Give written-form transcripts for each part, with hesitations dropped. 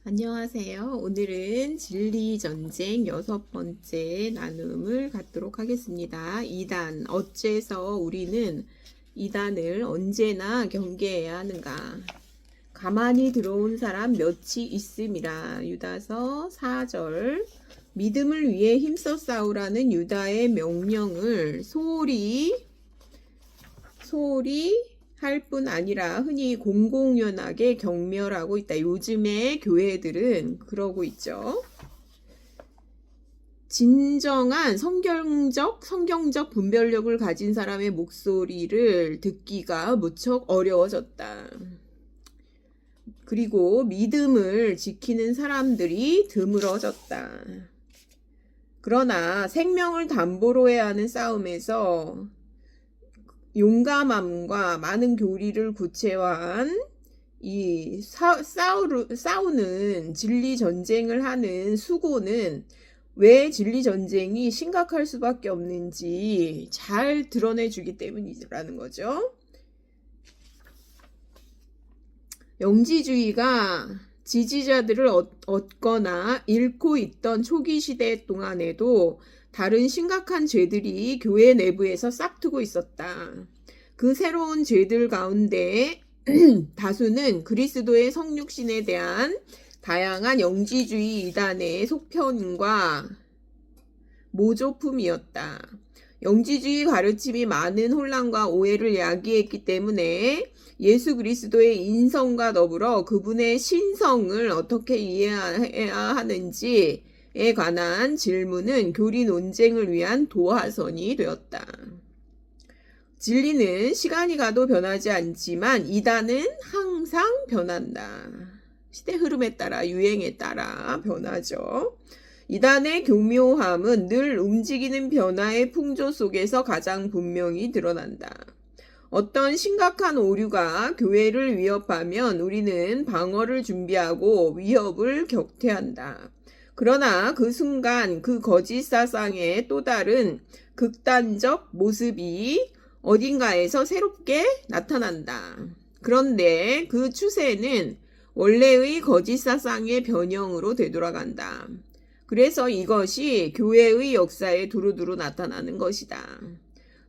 안녕하세요. 오늘은 진리전쟁 6번째 나눔을 갖도록 하겠습니다. 2단, 어째서 우리는 2단을 언제나 경계해야 하는가? 가만히 들어온 사람 몇이 있음이라. 유다서 4절. 믿음을 위해 힘써 싸우라는 유다의 명령을 소홀히 할 뿐 아니라 흔히 공공연하게 경멸하고 있다. 요즘의 교회들은 그러고 있죠. 진정한 성경적 분별력을 가진 사람의 목소리를 듣기가 무척 어려워졌다. 그리고 믿음을 지키는 사람들이 드물어졌다. 그러나 생명을 담보로 해야 하는 싸움에서 용감함과 많은 교리를 구체화한 이 싸우는 진리 전쟁을 하는 수고는 왜 진리 전쟁이 심각할 수밖에 없는지 잘 드러내주기 때문이라는 거죠. 영지주의가 지지자들을 얻거나 잃고 있던 초기 시대 동안에도 다른 심각한 죄들이 교회 내부에서 싹트고 있었다. 그 새로운 죄들 가운데 다수는 그리스도의 성육신에 대한 다양한 영지주의 이단의 속편과 모조품이었다. 영지주의 가르침이 많은 혼란과 오해를 야기했기 때문에 예수 그리스도의 인성과 더불어 그분의 신성을 어떻게 이해해야 하는지에 관한 질문은 교리 논쟁을 위한 도화선이 되었다. 진리는 시간이 가도 변하지 않지만 이단은 항상 변한다. 시대 흐름에 따라, 유행에 따라 변하죠. 이단의 교묘함은 늘 움직이는 변화의 풍조 속에서 가장 분명히 드러난다. 어떤 심각한 오류가 교회를 위협하면 우리는 방어를 준비하고 위협을 격퇴한다. 그러나 그 순간 그 거짓 사상의 또 다른 극단적 모습이 어딘가에서 새롭게 나타난다. 그런데 그 추세는 원래의 거짓 사상의 변형으로 되돌아간다. 그래서 이것이 교회의 역사에 두루두루 나타나는 것이다.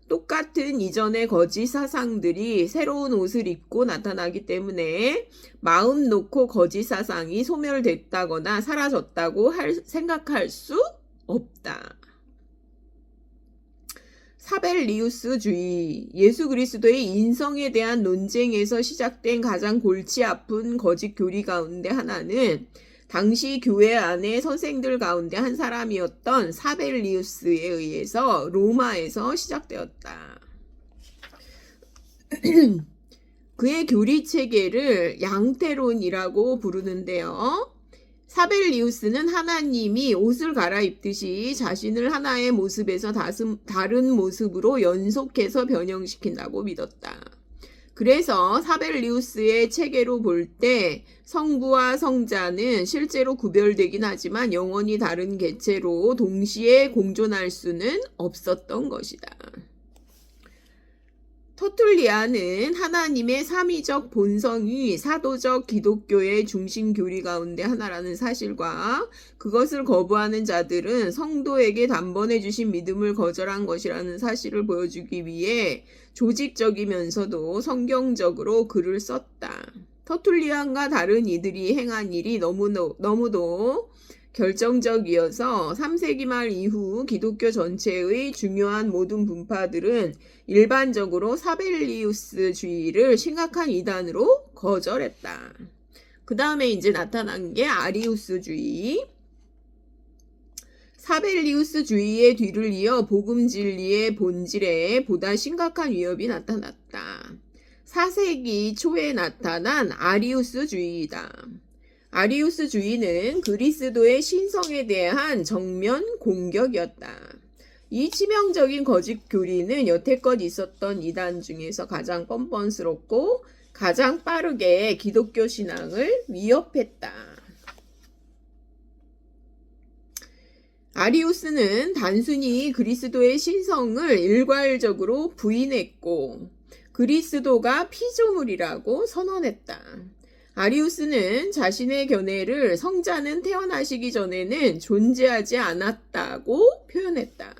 똑같은 이전의 거짓 사상들이 새로운 옷을 입고 나타나기 때문에 마음 놓고 거짓 사상이 소멸됐다거나 사라졌다고 생각할 수 없다. 사벨리우스주의, 예수 그리스도의 인성에 대한 논쟁에서 시작된 가장 골치 아픈 거짓 교리 가운데 하나는 당시 교회 안의 선생들 가운데 한 사람이었던 사벨리우스에 의해서 로마에서 시작되었다. 그의 교리 체계를 양태론이라고 부르는데요. 사벨리우스는 하나님이 옷을 갈아입듯이 자신을 하나의 모습에서 다른 모습으로 연속해서 변형시킨다고 믿었다. 그래서 사벨리우스의 체계로 볼 때 성부와 성자는 실제로 구별되긴 하지만 영원히 다른 객체로 동시에 공존할 수는 없었던 것이다. 터툴리안은 하나님의 삼위적 본성이 사도적 기독교의 중심 교리 가운데 하나라는 사실과 그것을 거부하는 자들은 성도에게 단번에 주신 믿음을 거절한 것이라는 사실을 보여주기 위해 조직적이면서도 성경적으로 글을 썼다. 터툴리안과 다른 이들이 행한 일이 너무도 결정적이어서 3세기 말 이후 기독교 전체의 중요한 모든 분파들은 일반적으로 사벨리우스주의를 심각한 이단으로 거절했다. 그 다음에 이제 나타난 게 아리우스주의. 사벨리우스주의의 뒤를 이어 복음 진리의 본질에 보다 심각한 위협이 나타났다. 4세기 초에 나타난 아리우스주의이다. 아리우스주의는 그리스도의 신성에 대한 정면 공격이었다. 이 치명적인 거짓 교리는 여태껏 있었던 이단 중에서 가장 뻔뻔스럽고 가장 빠르게 기독교 신앙을 위협했다. 아리우스는 단순히 그리스도의 신성을 일괄적으로 부인했고 그리스도가 피조물이라고 선언했다. 아리우스는 자신의 견해를 성자는 태어나시기 전에는 존재하지 않았다고 표현했다.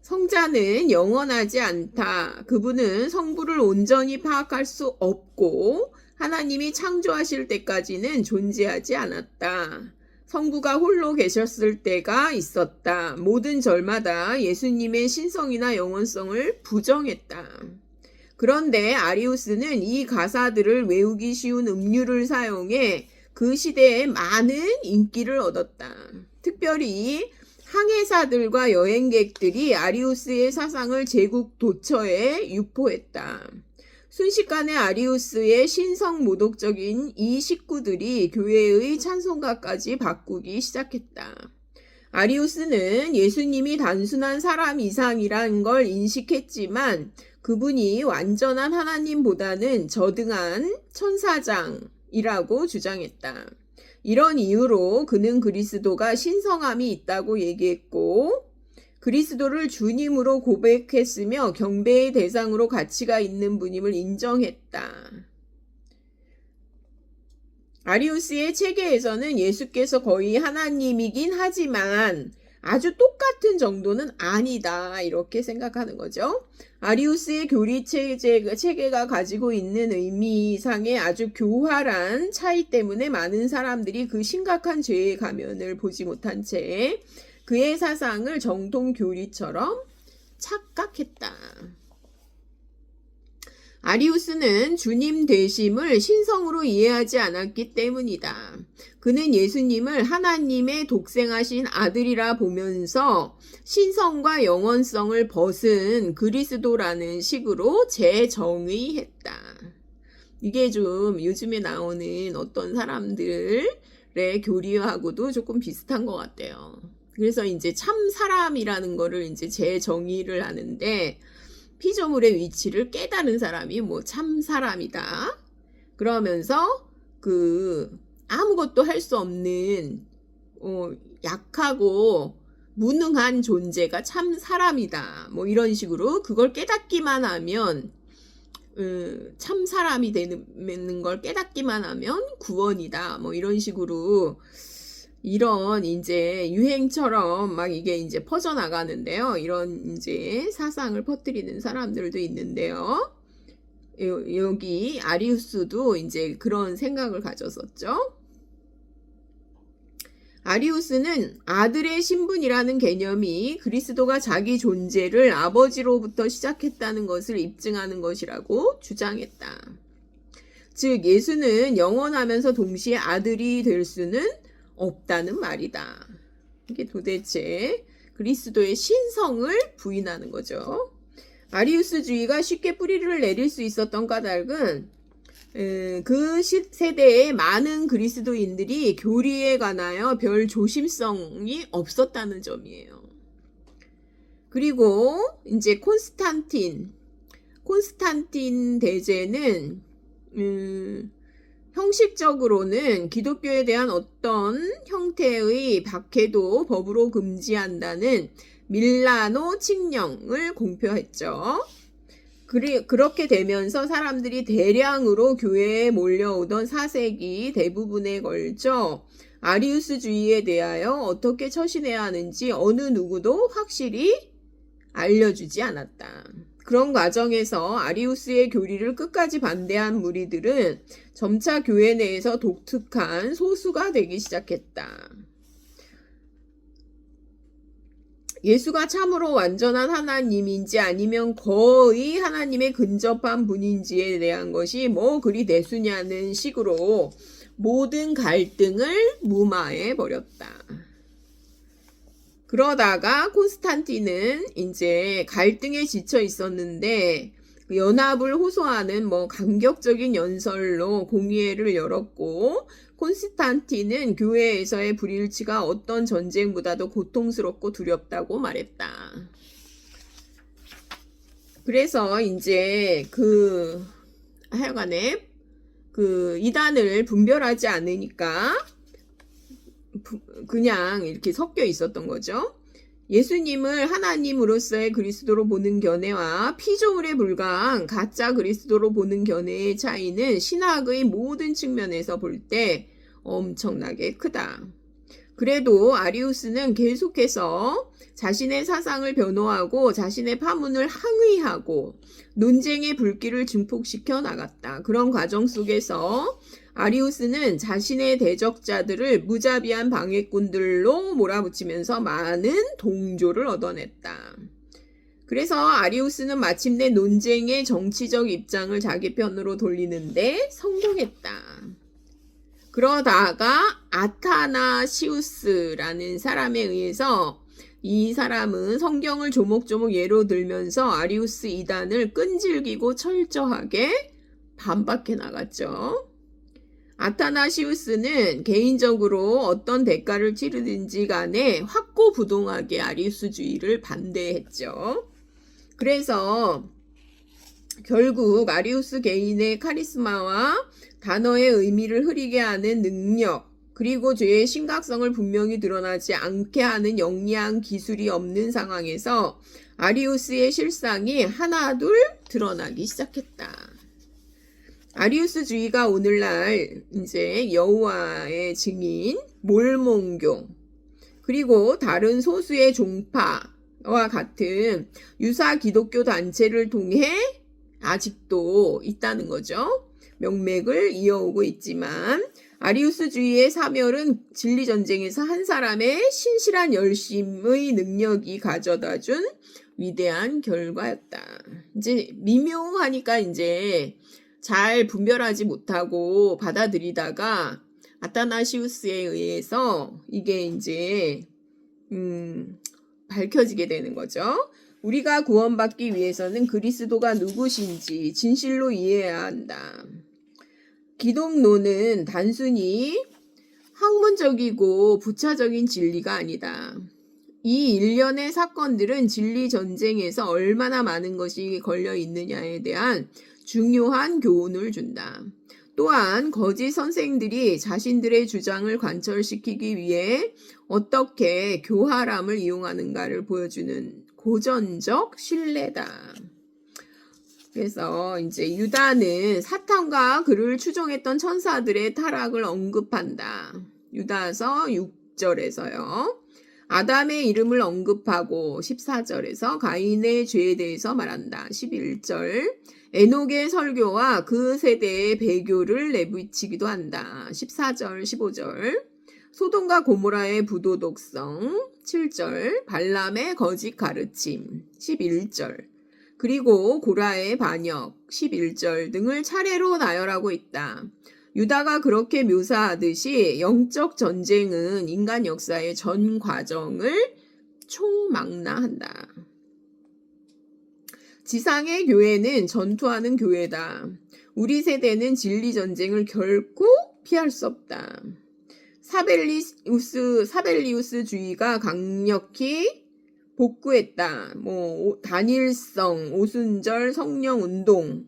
성자는 영원하지 않다. 그분은 성부를 온전히 파악할 수 없고 하나님이 창조하실 때까지는 존재하지 않았다. 성부가 홀로 계셨을 때가 있었다. 모든 절마다 예수님의 신성이나 영원성을 부정했다. 그런데 아리우스는 이 가사들을 외우기 쉬운 음류를 사용해 그 시대에 많은 인기를 얻었다. 특별히 항해사들과 여행객들이 아리우스의 사상을 제국 도처에 유포했다. 순식간에 아리우스의 신성 모독적인 이 식구들이 교회의 찬송가까지 바꾸기 시작했다. 아리우스는 예수님이 단순한 사람 이상이란 걸 인식했지만 그분이 완전한 하나님보다는 저등한 천사장이라고 주장했다. 이런 이유로 그는 그리스도가 신성함이 있다고 얘기했고 그리스도를 주님으로 고백했으며 경배의 대상으로 가치가 있는 분임을 인정했다. 아리우스의 체계에서는 예수께서 거의 하나님이긴 하지만 아주 똑같은 정도는 아니다 이렇게 생각하는 거죠. 아리우스의 교리 체계가 가지고 있는 의미상의 아주 교활한 차이 때문에 많은 사람들이 그 심각한 죄의 가면을 보지 못한 채 그의 사상을 정통 교리처럼 착각했다. 아리우스는 주님 되심을 신성으로 이해하지 않았기 때문이다. 그는 예수님을 하나님의 독생하신 아들이라 보면서 신성과 영원성을 벗은 그리스도라는 식으로 재정의했다. 이게 좀 요즘에 나오는 어떤 사람들의 교리하고도 조금 비슷한 것 같아요. 그래서 이제 참 사람이라는 거를 이제 재정의를 하는데 피조물의 위치를 깨달은 사람이 뭐 참 사람이다. 그러면서 아무것도 할 수 없는 약하고 무능한 존재가 참 사람이다. 뭐 이런 식으로 그걸 깨닫기만 하면 참 사람이 되는 걸 깨닫기만 하면 구원이다. 뭐 이런 식으로 이런 이제 유행처럼 막 이게 이제 퍼져나가는데요. 이런 이제 사상을 퍼뜨리는 사람들도 있는데요. 여기 아리우스도 이제 그런 생각을 가졌었죠. 아리우스는 아들의 신분이라는 개념이 그리스도가 자기 존재를 아버지로부터 시작했다는 것을 입증하는 것이라고 주장했다. 즉 예수는 영원하면서 동시에 아들이 될 수는 없다는 말이다. 이게 도대체 그리스도의 신성을 부인하는 거죠. 아리우스주의가 쉽게 뿌리를 내릴 수 있었던 까닭은 그 세대에 많은 그리스도인들이 교리에 관하여 별 조심성이 없었다는 점이에요. 그리고 이제 콘스탄틴 대제는 형식적으로는 기독교에 대한 어떤 형태의 박해도 법으로 금지한다는 밀라노 칙령을 공표했죠. 그렇게 되면서 사람들이 대량으로 교회에 몰려오던 4세기 대부분에 걸쳐 아리우스주의에 대하여 어떻게 처신해야 하는지 어느 누구도 확실히 알려주지 않았다. 그런 과정에서 아리우스의 교리를 끝까지 반대한 무리들은 점차 교회 내에서 독특한 소수가 되기 시작했다. 예수가 참으로 완전한 하나님인지 아니면 거의 하나님에 근접한 분인지에 대한 것이 뭐 그리 대수냐는 식으로 모든 갈등을 무마해 버렸다. 그러다가 콘스탄틴은 이제 갈등에 지쳐 있었는데 연합을 호소하는 뭐 감격적인 연설로 공의회를 열었고 콘스탄틴은 교회에서의 불일치가 어떤 전쟁보다도 고통스럽고 두렵다고 말했다. 그래서 이제 하여간에 이단을 분별하지 않으니까 그냥 이렇게 섞여 있었던 거죠. 예수님을 하나님으로서의 그리스도로 보는 견해와 피조물에 불과한 가짜 그리스도로 보는 견해의 차이는 신학의 모든 측면에서 볼 때 엄청나게 크다. 그래도 아리우스는 계속해서 자신의 사상을 변호하고 자신의 파문을 항의하고 논쟁의 불길을 증폭시켜 나갔다. 그런 과정 속에서 아리우스는 자신의 대적자들을 무자비한 방해꾼들로 몰아붙이면서 많은 동조를 얻어냈다. 그래서 아리우스는 마침내 논쟁의 정치적 입장을 자기 편으로 돌리는데 성공했다. 그러다가 아타나시우스라는 사람에 의해서 이 사람은 성경을 조목조목 예로 들면서 아리우스 이단을 끈질기고 철저하게 반박해 나갔죠. 아타나시우스는 개인적으로 어떤 대가를 치르든지 간에 확고부동하게 아리우스주의를 반대했죠. 그래서 결국 아리우스 개인의 카리스마와 단어의 의미를 흐리게 하는 능력, 그리고 죄의 심각성을 분명히 드러나지 않게 하는 영리한 기술이 없는 상황에서 아리우스의 실상이 하나둘 드러나기 시작했다. 아리우스주의가 오늘날 이제 여호와의 증인, 몰몬교, 그리고 다른 소수의 종파와 같은 유사 기독교 단체를 통해 아직도 있다는 거죠. 명맥을 이어오고 있지만 아리우스주의의 사멸은 진리전쟁에서 한 사람의 신실한 열심의 능력이 가져다준 위대한 결과였다. 이제 미묘하니까 이제 잘 분별하지 못하고 받아들이다가 아타나시우스에 의해서 이게 이제 밝혀지게 되는 거죠. 우리가 구원받기 위해서는 그리스도가 누구신지 진실로 이해해야 한다. 기독론은 단순히 학문적이고 부차적인 진리가 아니다. 이 일련의 사건들은 진리 전쟁에서 얼마나 많은 것이 걸려 있느냐에 대한 중요한 교훈을 준다. 또한 거짓 선생들이 자신들의 주장을 관철시키기 위해 어떻게 교활함을 이용하는가를 보여주는 고전적 신뢰다. 그래서 이제 유다는 사탄과 그를 추종했던 천사들의 타락을 언급한다. 유다서 6절에서요. 아담의 이름을 언급하고 14절에서 가인의 죄에 대해서 말한다. 11절. 에녹의 설교와 그 세대의 배교를 내비치기도 한다. 14절, 15절. 소돔과 고모라의 부도덕성. 7절. 발람의 거짓 가르침. 11절. 그리고 고라의 반역 11절 등을 차례로 나열하고 있다. 유다가 그렇게 묘사하듯이 영적 전쟁은 인간 역사의 전 과정을 총망라한다. 지상의 교회는 전투하는 교회다. 우리 세대는 진리 전쟁을 결코 피할 수 없다. 사벨리우스주의가 강력히 복구했다. 단일성, 오순절, 성령 운동으로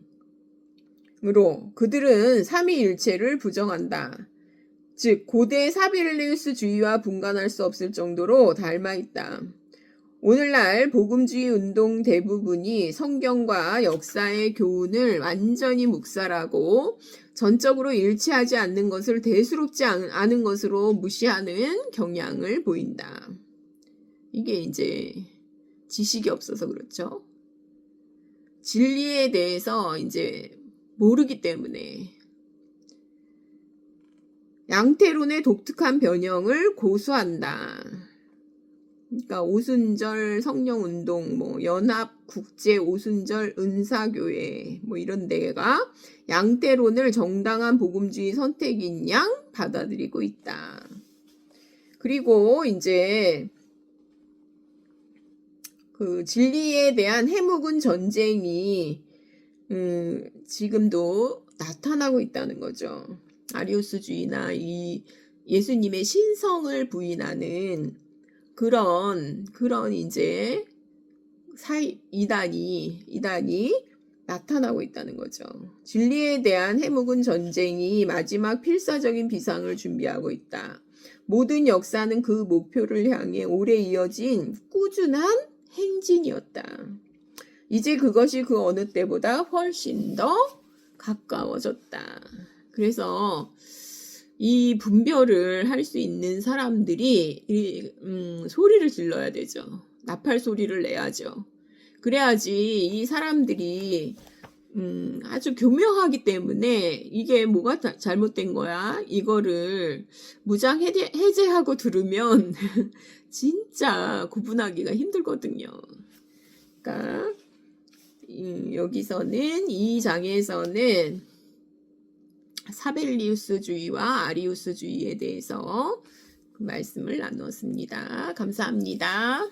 그들은 삼위일체를 부정한다. 즉 고대 사벨리우스주의와 분간할 수 없을 정도로 닮아있다. 오늘날 복음주의 운동 대부분이 성경과 역사의 교훈을 완전히 묵살하고 전적으로 일치하지 않는 것을 대수롭지 않은 것으로 무시하는 경향을 보인다. 이게 이제 지식이 없어서 그렇죠. 진리에 대해서 이제 모르기 때문에 양태론의 독특한 변형을 고수한다. 그러니까 오순절 성령운동, 연합 국제 오순절 은사교회 이런 데가 양태론을 정당한 복음주의 선택인 양 받아들이고 있다. 그리고 이제 그 진리에 대한 해묵은 전쟁이 지금도 나타나고 있다는 거죠. 아리우스주의나 이 예수님의 신성을 부인하는 그런 이제 이단이 나타나고 있다는 거죠. 진리에 대한 해묵은 전쟁이 마지막 필사적인 비상을 준비하고 있다. 모든 역사는 그 목표를 향해 오래 이어진 꾸준한 행진이었다. 이제 그것이 그 어느 때보다 훨씬 더 가까워졌다. 그래서 이 분별을 할 수 있는 사람들이 소리를 질러야 되죠. 나팔 소리를 내야죠. 그래야지 이 사람들이 아주 교묘하기 때문에 이게 뭐가 잘못된 거야? 이거를 무장 해제하고 들으면 진짜 구분하기가 힘들거든요. 그러니까 여기서는 이 장에서는 사벨리우스주의와 아리우스주의에 대해서 그 말씀을 나눴습니다. 감사합니다.